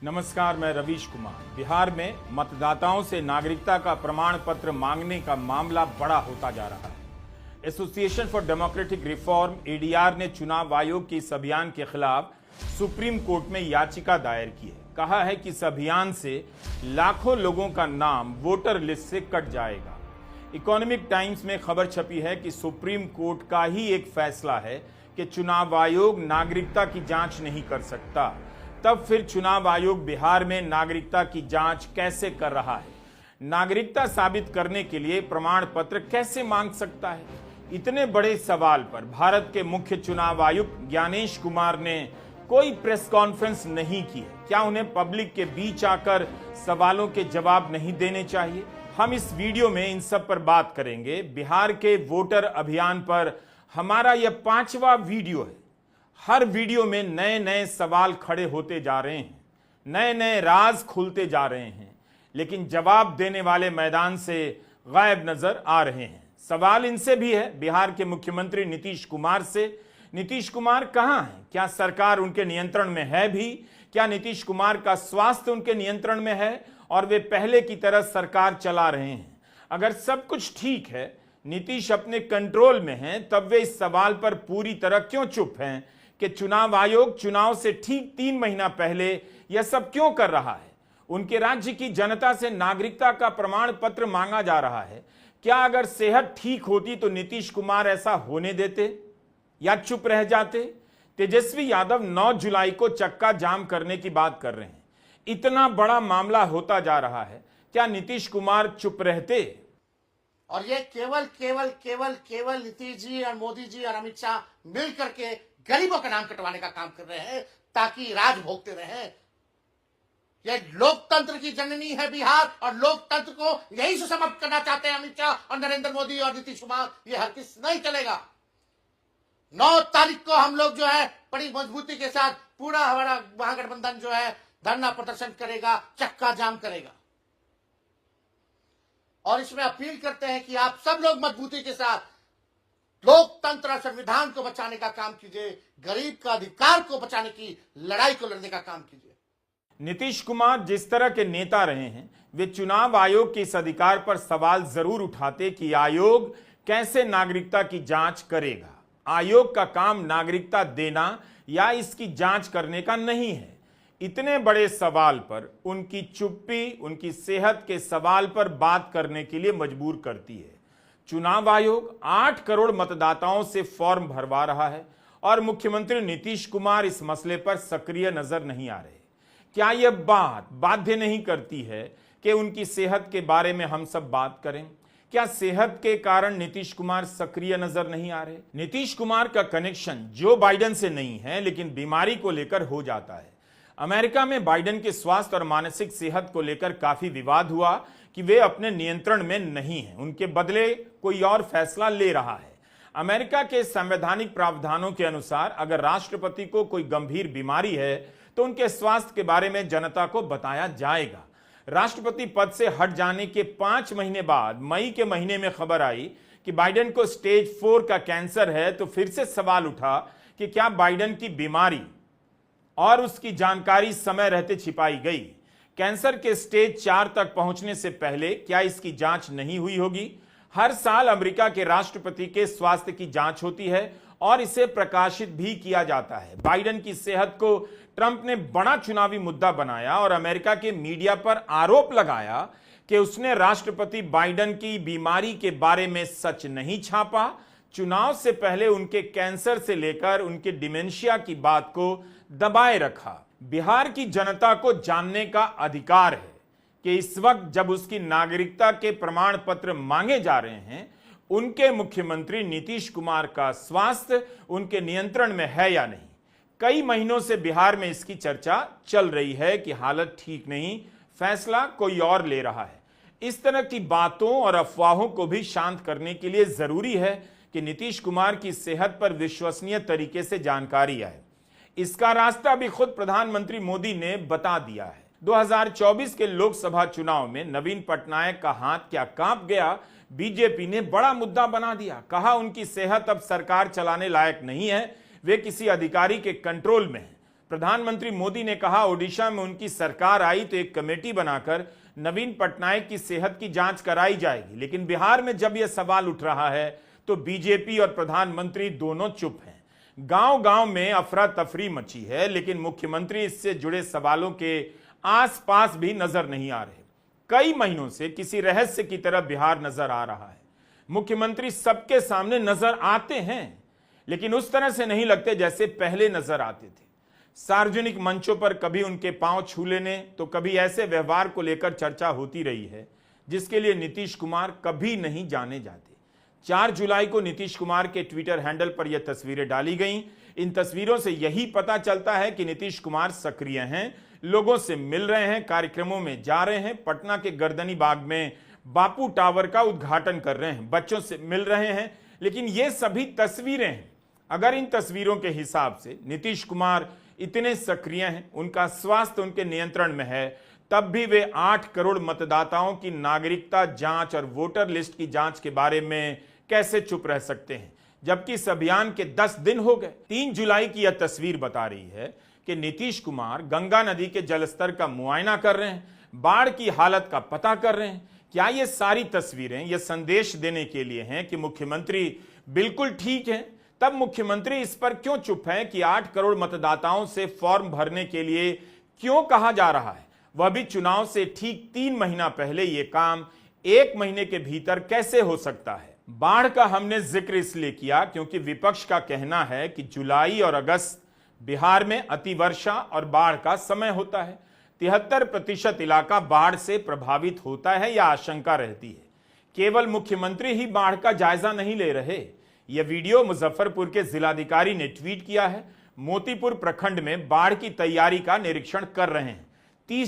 नमस्कार, मैं रवीश कुमार। बिहार में मतदाताओं से नागरिकता का प्रमाण पत्र मांगने का मामला बड़ा होता जा रहा है। Association for democratic reform ADR ने चुनाव आयोग के इस अभियान के खिलाफ सुप्रीम कोर्ट में याचिका दायर की है। कहा है कि इस अभियान से लाखों लोगों का नाम वोटर लिस्ट से कट जाएगा। इकोनॉमिक टाइम्स में खबर छपी है कि सुप्रीम कोर्ट का ही एक फैसला है कि चुनाव आयोग नागरिकता की जांच नहीं कर सकता। तब फिर चुनाव आयोग बिहार में नागरिकता की जांच कैसे कर रहा है? नागरिकता साबित करने के लिए प्रमाण पत्र कैसे मांग सकता है? इतने बड़े सवाल पर भारत के मुख्य चुनाव आयुक्त ज्ञानेश कुमार ने कोई प्रेस कॉन्फ्रेंस नहीं की है। क्या उन्हें पब्लिक के बीच आकर सवालों के जवाब नहीं देने चाहिए? हम इस वीडियो में इन सब पर बात करेंगे। बिहार के वोटर अभियान पर हमारा यह 5वां वीडियो है। हर वीडियो में नए नए सवाल खड़े होते जा रहे हैं, नए नए राज खुलते जा रहे हैं, लेकिन जवाब देने वाले मैदान से गायब नजर आ रहे हैं। सवाल इनसे भी है, बिहार के मुख्यमंत्री नीतीश कुमार से। नीतीश कुमार कहां हैं? क्या सरकार उनके नियंत्रण में है भी? क्या नीतीश कुमार का स्वास्थ्य उनके नियंत्रण में है और वे पहले की तरह सरकार चला रहे हैं? अगर सब कुछ ठीक है, नीतीश अपने कंट्रोल में हैं, तब वे इस सवाल पर पूरी तरह क्यों चुप हैं कि चुनाव आयोग चुनाव से ठीक 3 महीना पहले यह सब क्यों कर रहा है? उनके राज्य की जनता से नागरिकता का प्रमाण पत्र मांगा जा रहा है। क्या अगर सेहत ठीक होती तो नीतीश कुमार ऐसा होने देते या चुप रह जाते? तेजस्वी यादव 9 जुलाई को चक्का जाम करने की बात कर रहे हैं। इतना बड़ा मामला होता जा रहा है, क्या नीतीश कुमार चुप रहते? और ये केवल केवल केवल केवल नीतीश जी और मोदी जी और अमित शाह मिल करके गरीबों का नाम कटवाने का काम कर रहे हैं ताकि राज भोगते रहे। ये लोकतंत्र की जननी है बिहार, और लोकतंत्र को यही से समाप्त करना चाहते हैं अमित शाह और नरेंद्र मोदी और नीतीश कुमार। ये हरगिज नहीं चलेगा। 9 तारीख को हम लोग जो है बड़ी मजबूती के साथ पूरा हमारा महागठबंधन जो है धरना प्रदर्शन करेगा, चक्का जाम करेगा। और इसमें अपील करते हैं कि आप सब लोग मजबूती के साथ लोकतंत्र और संविधान को बचाने का काम कीजिए, गरीब का अधिकार को बचाने की लड़ाई को लड़ने का काम कीजिए। नीतीश कुमार जिस तरह के नेता रहे हैं, वे चुनाव आयोग के इस अधिकार पर सवाल जरूर उठाते कि आयोग कैसे नागरिकता की जांच करेगा। आयोग का काम नागरिकता देना या इसकी जांच करने का नहीं है। इतने बड़े सवाल पर उनकी चुप्पी उनकी सेहत के सवाल पर बात करने के लिए मजबूर करती है। चुनाव आयोग 8 करोड़ मतदाताओं से फॉर्म भरवा रहा है और मुख्यमंत्री नीतीश कुमार इस मसले पर सक्रिय नजर नहीं आ रहे। क्या यह बात बाध्य नहीं करती है कि उनकी सेहत के बारे में हम सब बात करें? क्या सेहत के कारण नीतीश कुमार सक्रिय नजर नहीं आ रहे? नीतीश कुमार का कनेक्शन जो बाइडेन से नहीं है, लेकिन बीमारी को लेकर हो जाता है। अमेरिका में बाइडेन के स्वास्थ्य और मानसिक सेहत को लेकर काफी विवाद हुआ कि वे अपने नियंत्रण में नहीं हैं, उनके बदले कोई और फैसला ले रहा है। अमेरिका के संवैधानिक प्रावधानों के अनुसार अगर राष्ट्रपति को कोई गंभीर बीमारी है तो उनके स्वास्थ्य के बारे में जनता को बताया जाएगा। राष्ट्रपति पद से हट जाने के 5 महीने बाद मई के महीने में खबर आई कि बाइडेन को स्टेज 4 का कैंसर है, तो फिर से सवाल उठा कि क्या बाइडेन की बीमारी और उसकी जानकारी समय रहते छिपाई गई? कैंसर के स्टेज 4 तक पहुंचने से पहले क्या इसकी जांच नहीं हुई होगी? हर साल अमेरिका के राष्ट्रपति के स्वास्थ्य की जांच होती है और इसे प्रकाशित भी किया जाता है। बाइडेन की सेहत को ट्रंप ने बड़ा चुनावी मुद्दा बनाया और अमेरिका के मीडिया पर आरोप लगाया कि उसने राष्ट्रपति बाइडेन की बीमारी के बारे में सच नहीं छापा। चुनाव से पहले उनके कैंसर से लेकर उनके डिमेंशिया की बात को दबाए रखा। बिहार की जनता को जानने का अधिकार है कि इस वक्त जब उसकी नागरिकता के प्रमाण पत्र मांगे जा रहे हैं, उनके मुख्यमंत्री नीतीश कुमार का स्वास्थ्य उनके नियंत्रण में है या नहीं। कई महीनों से बिहार में इसकी चर्चा चल रही है कि हालत ठीक नहीं, फैसला कोई और ले रहा है। इस तरह की बातों और अफवाहों को भी शांत करने के लिए जरूरी है कि नीतीश कुमार की सेहत पर विश्वसनीय तरीके से जानकारी आए। इसका रास्ता भी खुद प्रधानमंत्री मोदी ने बता दिया है। 2024 के लोकसभा चुनाव में नवीन पटनायक का हाथ क्या कांप गया, बीजेपी ने बड़ा मुद्दा बना दिया। कहा उनकी सेहत अब सरकार चलाने लायक नहीं है, वे किसी अधिकारी के कंट्रोल में हैं। प्रधानमंत्री मोदी ने कहा, ओडिशा में उनकी सरकार आई तो एक कमेटी बनाकर नवीन पटनायक की सेहत की जांच कराई जाएगी। लेकिन बिहार में जब यह सवाल उठ रहा है तो बीजेपी और प्रधानमंत्री दोनों चुप हैं। गांव गांव में अफरा तफरी मची है, लेकिन मुख्यमंत्री इससे जुड़े सवालों के आसपास भी नजर नहीं आ रहे। कई महीनों से किसी रहस्य की तरह बिहार नजर आ रहा है। मुख्यमंत्री सबके सामने नजर आते हैं, लेकिन उस तरह से नहीं लगते जैसे पहले नजर आते थे। सार्वजनिक मंचों पर कभी उनके पांव छू लेने तो कभी ऐसे व्यवहार को लेकर चर्चा होती रही है जिसके लिए नीतीश कुमार कभी नहीं जाने जाते। 4 जुलाई को नीतीश कुमार के ट्विटर हैंडल पर यह तस्वीरें डाली गईं। इन तस्वीरों से यही पता चलता है कि नीतीश कुमार सक्रिय हैं, लोगों से मिल रहे हैं, कार्यक्रमों में जा रहे हैं, पटना के गर्दनी बाग में बापू टावर का उद्घाटन कर रहे हैं, बच्चों से मिल रहे हैं। लेकिन ये सभी तस्वीरें हैं। अगर इन तस्वीरों के हिसाब से नीतीश कुमार इतने सक्रिय हैं, उनका स्वास्थ्य उनके नियंत्रण में है, तब भी वे 8 करोड़ मतदाताओं की नागरिकता जांच और वोटर लिस्ट की जांच के बारे में कैसे चुप रह सकते हैं, जबकि इस अभियान के 10 दिन हो गए। 3 जुलाई की यह तस्वीर बता रही है कि नीतीश कुमार गंगा नदी के जलस्तर का मुआयना कर रहे हैं, बाढ़ की हालत का पता कर रहे हैं। क्या ये सारी तस्वीरें यह संदेश देने के लिए हैं कि मुख्यमंत्री बिल्कुल ठीक हैं? तब मुख्यमंत्री इस पर क्यों चुप है कि 8 करोड़ मतदाताओं से फॉर्म भरने के लिए क्यों कहा जा रहा है, वह भी चुनाव से ठीक 3 महीना पहले? यह काम 1 महीने के भीतर कैसे हो सकता है? बाढ़ का हमने जिक्र इसलिए किया क्योंकि विपक्ष का कहना है कि जुलाई और अगस्त बिहार में अतिवर्षा और बाढ़ का समय होता है। 73% इलाका बाढ़ से प्रभावित होता है या आशंका रहती है। केवल मुख्यमंत्री ही बाढ़ का जायजा नहीं ले रहे। यह वीडियो मुजफ्फरपुर के जिलाधिकारी ने ट्वीट किया है। मोतीपुर प्रखंड में बाढ़ की तैयारी का निरीक्षण कर रहे हैं। 30